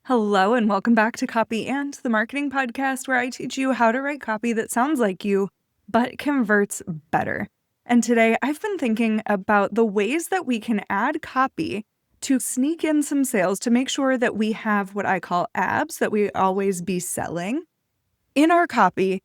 Hello and welcome back to Copy and, the marketing podcast where I teach you how to write copy that sounds like you, but converts better. And today I've been thinking about the ways that we can add copy to sneak in some sales to make sure that we have what I call abs, that we always be selling in our copy,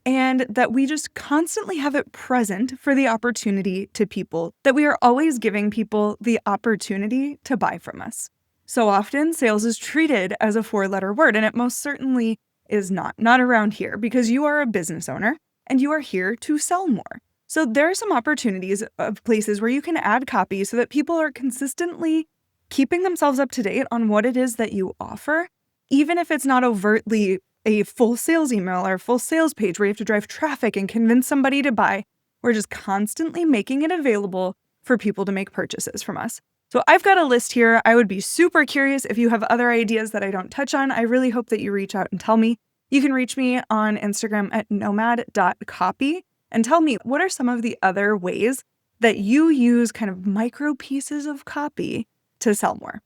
and that we just constantly have it present for the opportunity to people, that we are always giving people the opportunity to buy from us. So often, sales is treated as a four-letter word, and it most certainly is not around here, because you are a business owner and you are here to sell more. So there are some opportunities of places where you can add copy so that people are consistently keeping themselves up to date on what it is that you offer, even if it's not overtly a full sales email or a full sales page where you have to drive traffic and convince somebody to buy. We're just constantly making it available for people to make purchases from us. So I've got a list here. I would be super curious if you have other ideas that I don't touch on. I really hope that you reach out and tell me. You can reach me on Instagram at nomad.copy and tell me what are some of the other ways that you use kind of micro pieces of copy to sell more.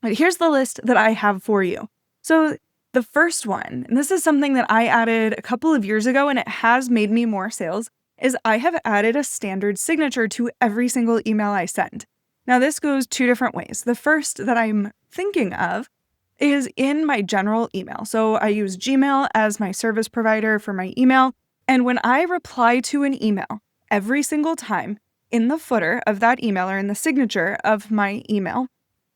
But here's the list that I have for you. So the first one, and this is something that I added a couple of years ago and it has made me more sales, is I have added a standard signature to every single email I send. Now, this goes two different ways. The first that I'm thinking of is in my general email. So I use Gmail as my service provider for my email. And when I reply to an email, every single time in the footer of that email or in the signature of my email,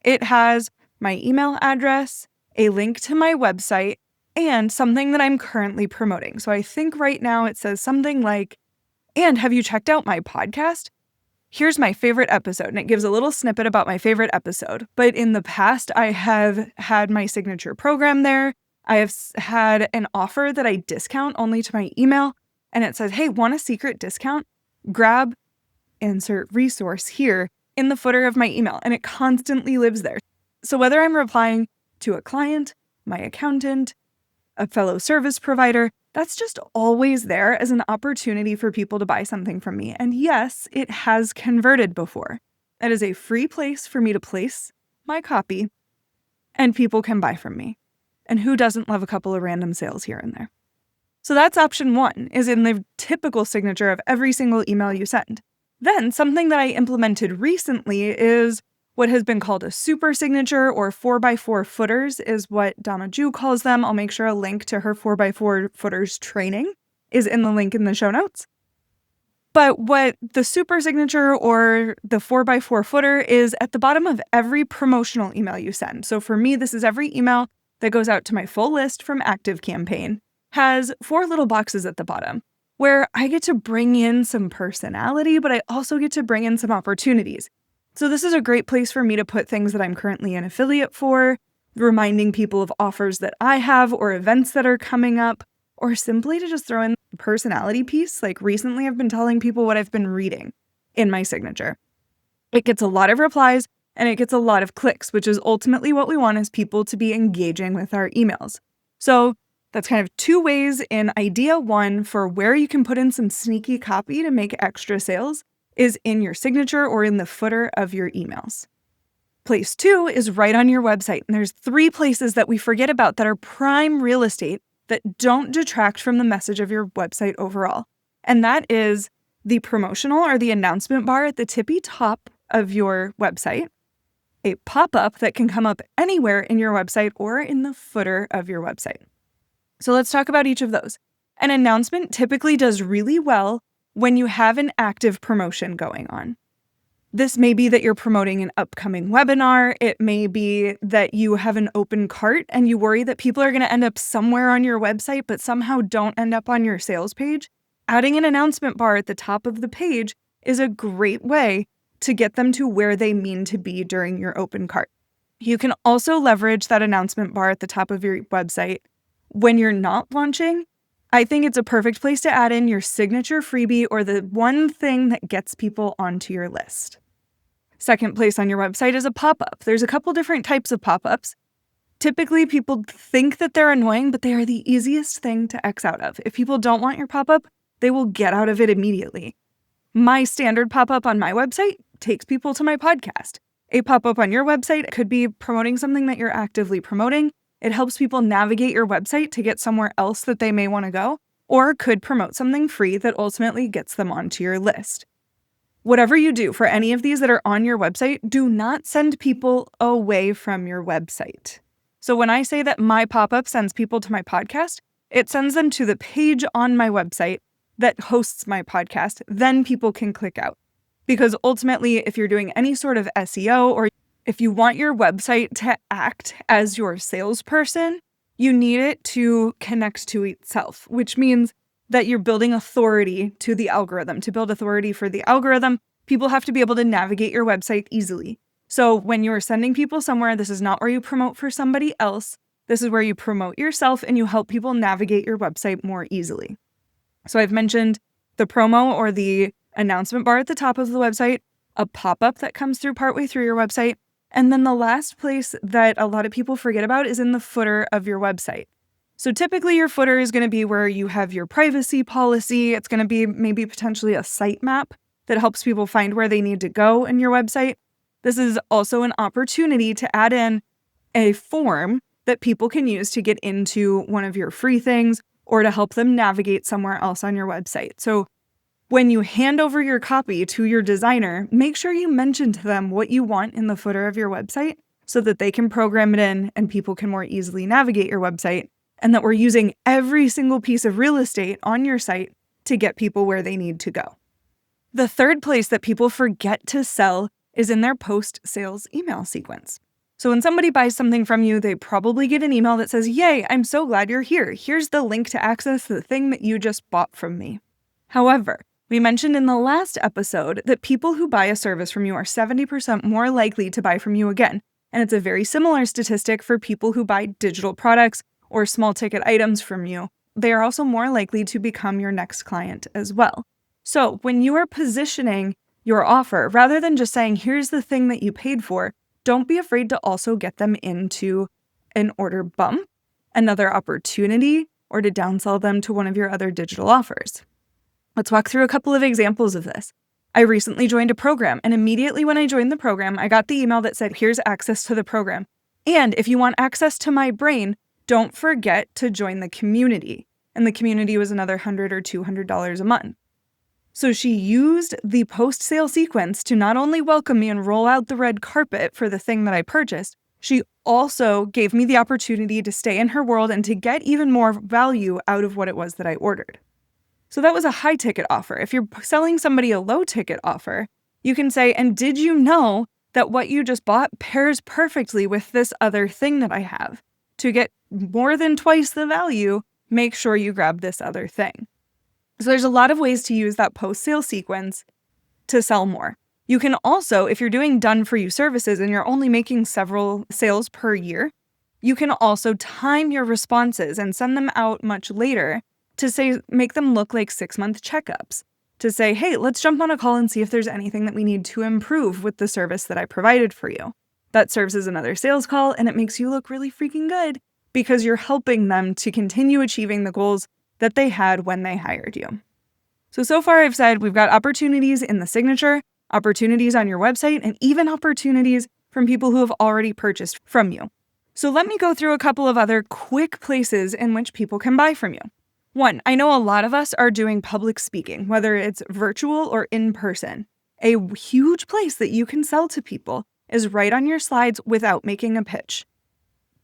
it has my email address, a link to my website, and something that I'm currently promoting. So I think right now it says something like, "And have you checked out my podcast? Here's my favorite episode," and it gives a little snippet about my favorite episode. But in the past, I have had my signature program there. I have had an offer that I discount only to my email, and it says, "Hey, want a secret discount? Grab insert resource here in the footer of my email," and it constantly lives there. So whether I'm replying to a client, my accountant, a fellow service provider, that's just always there as an opportunity for people to buy something from me. And yes, it has converted before. That is a free place for me to place my copy and people can buy from me. And who doesn't love a couple of random sales here and there? So that's option one, is in the typical signature of every single email you send. Then something that I implemented recently is what has been called a super signature, or 4x4 footers is what Donna calls them. I'll make sure a link to her 4x4 footers training is in the link in the show notes. But what the super signature or the 4x4 footer is at the bottom of every promotional email you send. So for me, this is every email that goes out to my full list from ActiveCampaign, has 4 little boxes at the bottom where I get to bring in some personality, but I also get to bring in some opportunities. So this is a great place for me to put things that I'm currently an affiliate for, reminding people of offers that I have or events that are coming up, or simply to just throw in the personality piece. Like recently I've been telling people what I've been reading in my signature. It gets a lot of replies and it gets a lot of clicks, which is ultimately what we want, is people to be engaging with our emails. So that's kind of 2 ways in idea 1 for where you can put in some sneaky copy to make extra sales is in your signature or in the footer of your emails. Place 2 is right on your website. And there's 3 places that we forget about that are prime real estate that don't detract from the message of your website overall. And that is the promotional or the announcement bar at the tippy top of your website, a pop-up that can come up anywhere in your website or in the footer of your website. So let's talk about each of those. An announcement typically does really well when you have an active promotion going on. This may be that you're promoting an upcoming webinar. It may be that you have an open cart and you worry that people are going to end up somewhere on your website but somehow don't end up on your sales page. Adding an announcement bar at the top of the page is a great way to get them to where they mean to be during your open cart. You can also leverage that announcement bar at the top of your website when you're not launching. I think it's a perfect place to add in your signature freebie or the one thing that gets people onto your list. Second place on your website is a pop-up. There's a couple different types of pop-ups. Typically, people think that they're annoying, but they are the easiest thing to X out of. If people don't want your pop-up, they will get out of it immediately. My standard pop-up on my website takes people to my podcast. A pop-up on your website could be promoting something that you're actively promoting. It helps people navigate your website to get somewhere else that they may want to go, or could promote something free that ultimately gets them onto your list. Whatever you do for any of these that are on your website, do not send people away from your website. So when I say that my pop-up sends people to my podcast, it sends them to the page on my website that hosts my podcast. Then people can click out. Because ultimately, if you're doing any sort of SEO, or if you want your website to act as your salesperson, you need it to connect to itself, which means that you're building authority to the algorithm. To build authority for the algorithm, people have to be able to navigate your website easily. So when you're sending people somewhere, this is not where you promote for somebody else. This is where you promote yourself and you help people navigate your website more easily. So I've mentioned the promo or the announcement bar at the top of the website, a pop-up that comes through partway through your website, and then the last place that a lot of people forget about is in the footer of your website. So typically your footer is going to be where you have your privacy policy. It's going to be maybe potentially a sitemap that helps people find where they need to go in your website. This is also an opportunity to add in a form that people can use to get into one of your free things or to help them navigate somewhere else on your website. So when you hand over your copy to your designer, make sure you mention to them what you want in the footer of your website so that they can program it in and people can more easily navigate your website, and that we're using every single piece of real estate on your site to get people where they need to go. The third place that people forget to sell is in their post-sales email sequence. So when somebody buys something from you, they probably get an email that says, "Yay, I'm so glad you're here. Here's the link to access the thing that you just bought from me." However, we mentioned in the last episode that people who buy a service from you are 70% more likely to buy from you again. And it's a very similar statistic for people who buy digital products or small ticket items from you. They are also more likely to become your next client as well. So when you are positioning your offer, rather than just saying, "Here's the thing that you paid for," don't be afraid to also get them into an order bump, another opportunity, or to downsell them to one of your other digital offers. Let's walk through a couple of examples of this. I recently joined a program, and immediately when I joined the program, I got the email that said, "Here's access to the program. And if you want access to my brain, don't forget to join the community." And the community was another $100 or $200 a month. So she used the post-sale sequence to not only welcome me and roll out the red carpet for the thing that I purchased, she also gave me the opportunity to stay in her world and to get even more value out of what it was that I ordered. So that was a high ticket offer. If you're selling somebody a low ticket offer, you can say, "And did you know that what you just bought pairs perfectly with this other thing that I have? To get more than twice the value, make sure you grab this other thing." So there's a lot of ways to use that post-sale sequence to sell more. You can also, if you're doing done-for-you services and you're only making several sales per year, you can also time your responses and send them out much later to say, make them look like 6-month checkups. To say, "Hey, let's jump on a call and see if there's anything that we need to improve with the service that I provided for you." That serves as another sales call, and it makes you look really freaking good because you're helping them to continue achieving the goals that they had when they hired you. So far I've said we've got opportunities in the signature, opportunities on your website, and even opportunities from people who have already purchased from you. So let me go through a couple of other quick places in which people can buy from you. One, I know a lot of us are doing public speaking, whether it's virtual or in person. A huge place that you can sell to people is right on your slides without making a pitch.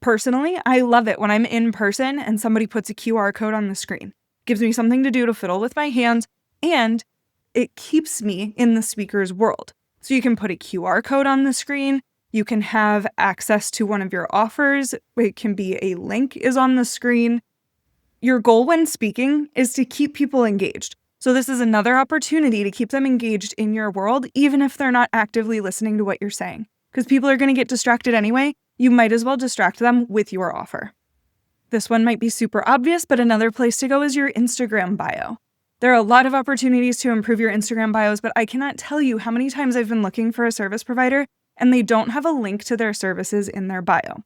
Personally, I love it when I'm in person and somebody puts a QR code on the screen. It gives me something to do to fiddle with my hands, and it keeps me in the speaker's world. So you can put a QR code on the screen. You can have access to one of your offers. It can be a link is on the screen. Your goal when speaking is to keep people engaged. So this is another opportunity to keep them engaged in your world, even if they're not actively listening to what you're saying. Because people are going to get distracted anyway. You might as well distract them with your offer. This one might be super obvious, but another place to go is your Instagram bio. There are a lot of opportunities to improve your Instagram bios, but I cannot tell you how many times I've been looking for a service provider and they don't have a link to their services in their bio.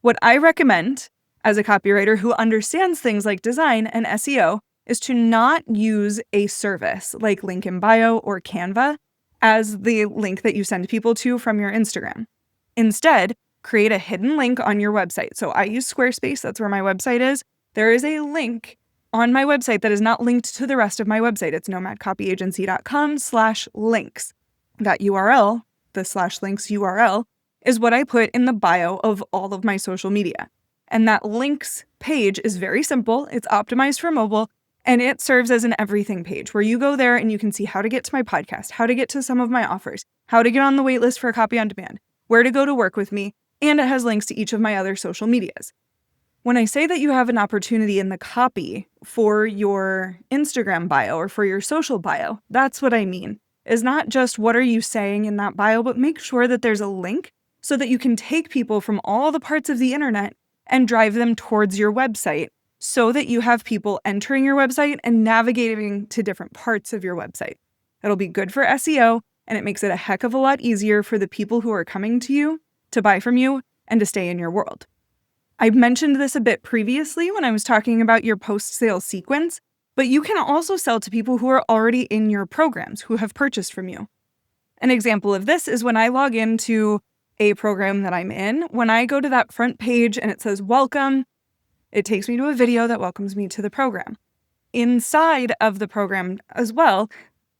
What I recommend as a copywriter who understands things like design and SEO is to not use a service like Link in Bio or Canva as the link that you send people to from your Instagram. Instead, create a hidden link on your website. So I use Squarespace. That's where my website is. There is a link on my website that is not linked to the rest of my website. It's nomadcopyagency.com/links. That URL, the /links URL, is what I put in the bio of all of my social media. And that links page is very simple. It's optimized for mobile, and it serves as an everything page where you go there and you can see how to get to my podcast, how to get to some of my offers, how to get on the wait list for Copy on Demand, where to go to work with me, and it has links to each of my other social medias. When I say that you have an opportunity in the copy for your Instagram bio or for your social bio, that's what I mean. Is not just what are you saying in that bio, but make sure that there's a link so that you can take people from all the parts of the internet and drive them towards your website so that you have people entering your website and navigating to different parts of your website. It'll be good for SEO, and it makes it a heck of a lot easier for the people who are coming to you to buy from you and to stay in your world. I mentioned this a bit previously when I was talking about your post-sale sequence, but you can also sell to people who are already in your programs, who have purchased from you. An example of this is when I log into a program that I'm in. When I go to that front page and it says welcome, it takes me to a video that welcomes me to the program. Inside of the program as well,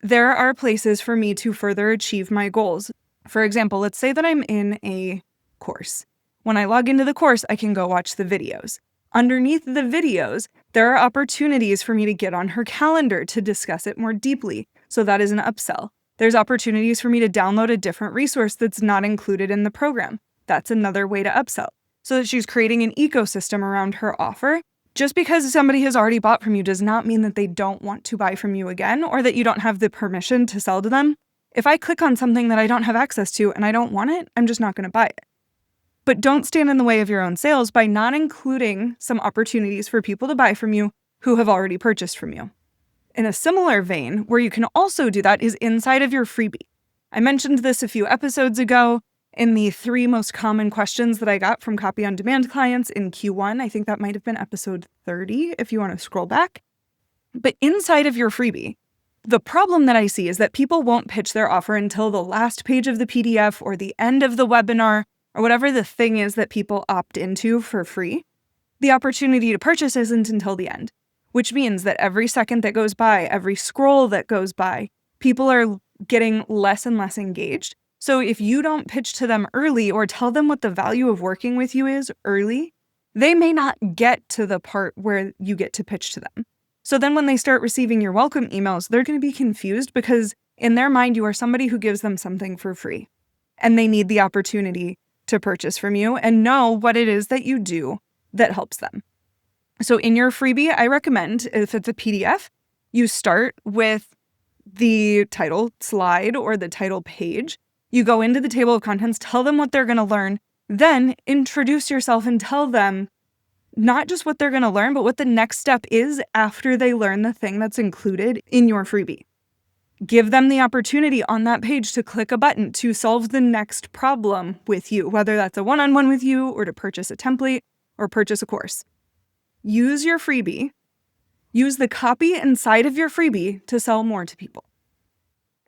there are places for me to further achieve my goals. For example, let's say that I'm in a course. When I log into the course, I can go watch the videos. Underneath the videos, there are opportunities for me to get on her calendar to discuss it more deeply. So that is an upsell. There's opportunities for me to download a different resource that's not included in the program. That's another way to upsell. So that she's creating an ecosystem around her offer. Just because somebody has already bought from you does not mean that they don't want to buy from you again or that you don't have the permission to sell to them. If I click on something that I don't have access to and I don't want it, I'm just not going to buy it. But don't stand in the way of your own sales by not including some opportunities for people to buy from you who have already purchased from you. In a similar vein, where you can also do that is inside of your freebie. I mentioned this a few episodes ago in the 3 most common questions that I got from Copy on Demand clients in Q1. I think that might have been episode 30 if you want to scroll back. But inside of your freebie, the problem that I see is that people won't pitch their offer until the last page of the PDF or the end of the webinar or whatever the thing is that people opt into for free. The opportunity to purchase isn't until the end, which means that every second that goes by, every scroll that goes by, people are getting less and less engaged. So if you don't pitch to them early or tell them what the value of working with you is early, they may not get to the part where you get to pitch to them. So then when they start receiving your welcome emails, they're going to be confused because in their mind, you are somebody who gives them something for free. And they need the opportunity to purchase from you and know what it is that you do that helps them. So in your freebie, I recommend, if it's a PDF, you start with the title slide or the title page. You go into the table of contents, tell them what they're going to learn, then introduce yourself and tell them not just what they're going to learn, but what the next step is after they learn the thing that's included in your freebie. Give them the opportunity on that page to click a button to solve the next problem with you, whether that's a one-on-one with you or to purchase a template or purchase a course. Use your freebie. Use the copy inside of your freebie to sell more to people.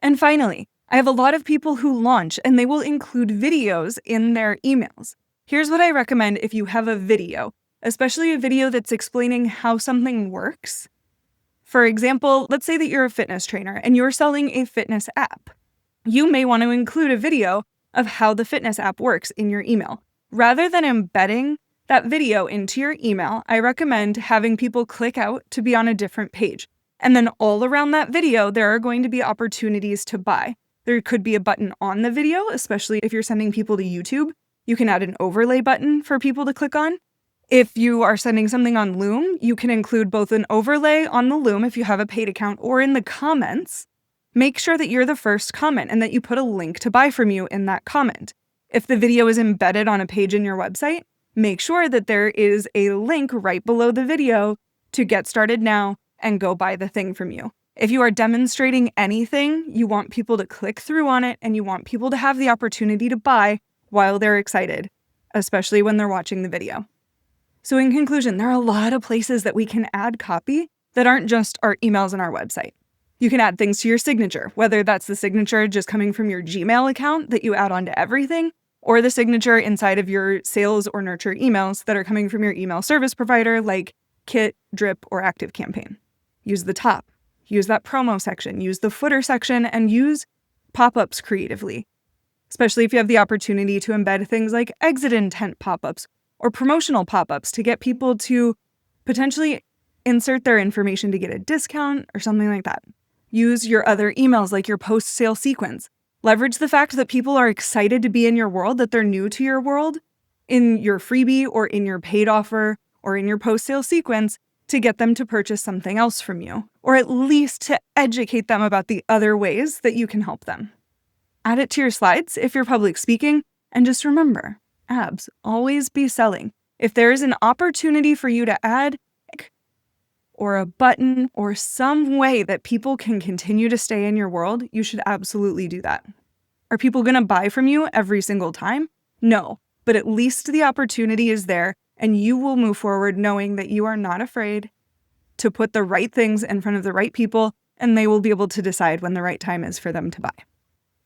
And finally, I have a lot of people who launch and they will include videos in their emails. Here's what I recommend if you have a video, especially a video that's explaining how something works. For example, let's say that you're a fitness trainer and you're selling a fitness app. You may want to include a video of how the fitness app works in your email. Rather than embedding that video into your email, I recommend having people click out to be on a different page. And then all around that video, there are going to be opportunities to buy. There could be a button on the video, especially if you're sending people to YouTube. You can add an overlay button for people to click on. If you are sending something on Loom, you can include both an overlay on the Loom if you have a paid account or in the comments. Make sure that you're the first comment and that you put a link to buy from you in that comment. If the video is embedded on a page in your website, make sure that there is a link right below the video to get started now and go buy the thing from you. If you are demonstrating anything, you want people to click through on it and you want people to have the opportunity to buy while they're excited, especially when they're watching the video. So in conclusion, there are a lot of places that we can add copy that aren't just our emails and our website. You can add things to your signature, whether that's the signature just coming from your Gmail account that you add onto everything, or the signature inside of your sales or nurture emails that are coming from your email service provider like Kit, Drip, or ActiveCampaign. Use the top, use that promo section, use the footer section, and use pop-ups creatively, especially if you have the opportunity to embed things like exit intent pop-ups or promotional pop-ups to get people to potentially insert their information to get a discount or something like that. Use your other emails like your post-sale sequence. Leverage the fact that people are excited to be in your world, that they're new to your world, in your freebie or in your paid offer or in your post-sale sequence to get them to purchase something else from you, or at least to educate them about the other ways that you can help them. Add it to your slides if you're public speaking, and just remember, abs, always be selling. If there is an opportunity for you to add or a button or some way that people can continue to stay in your world, you should absolutely do that. Are people going to buy from you every single time? No, but at least the opportunity is there, and you will move forward knowing that you are not afraid to put the right things in front of the right people, and they will be able to decide when the right time is for them to buy.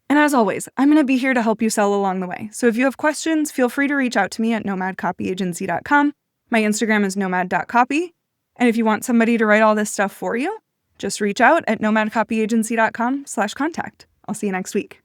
And as always, I'm going to be here to help you sell along the way. So if you have questions, feel free to reach out to me at nomadcopyagency.com. My Instagram is nomad.copy. And if you want somebody to write all this stuff for you, just reach out at nomadcopyagency.com/contact. I'll see you next week.